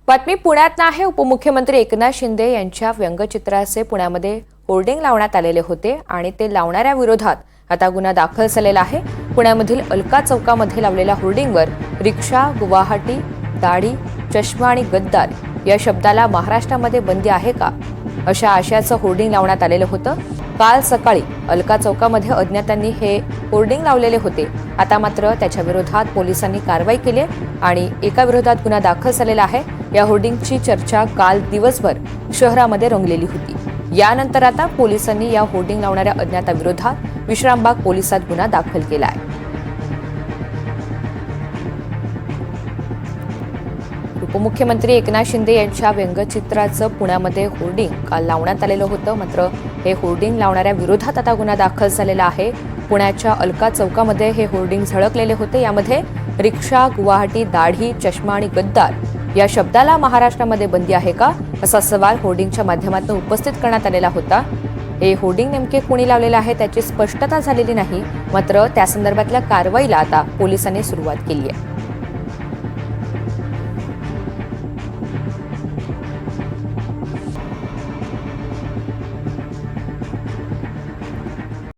बातमी पुण्यात आहे। उपमुख्यमंत्री एकनाथ शिंदे यांच्या व्यंगचित्राचे पुण्यामध्ये होर्डिंग लावण्यात आलेले होते आणि ते लावणाऱ्या विरोधात आता गुन्हा दाखल झालेला आहे। पुण्यामधील अलका चौकामध्ये लावलेल्या होर्डिंगवर रिक्षा, गुवाहाटी, दाढी, चष्मा आणि गद्दार या शब्दाला महाराष्ट्रामध्ये बंदी आहे का अशा आशयाचं होर्डिंग लावण्यात आलेलं होतं। काल सकाळी अलका चौकामध्ये अज्ञातांनी हे होर्डिंग लावलेले होते। आता मात्र त्याच्या विरोधात पोलिसांनी कारवाई केली आणि एका विरोधात गुन्हा दाखल झालेला आहे। या होर्डिंगची चर्चा काल दिवसभर शहरामध्ये रंगलेली होती। यानंतर आता पोलिसांनी या होर्डिंग लावणाऱ्या अज्ञाताविरोधात विश्रामबाग पोलिसात गुन्हा दाखल केला आहे। उपमुख्यमंत्री एकनाथ शिंदे यांच्या व्यंगचित्राचं पुण्यामध्ये होर्डिंग काल लावण्यात आलेलं होतं। मात्र हे होर्डिंग लावणाऱ्या विरोधात आता गुन्हा दाखल झालेला आहे। पुण्याच्या अलका चौकामध्ये हे होर्डिंग झळकलेले होते। यामध्ये रिक्षा, गुवाहाटी, दाढी, चष्मा आणि गद्दार या शब्दाला महाराष्ट्रामध्ये बंदी आहे का असा सवाल होर्डिंगच्या माध्यमातून उपस्थित करण्यात आलेला होता। हे होर्डिंग नेमके कोणी लावलेले आहे त्याची स्पष्टता झालेली नाही। मात्र त्या संदर्भातल्या कारवाईला आता पोलिसांनी सुरुवात केली आहे।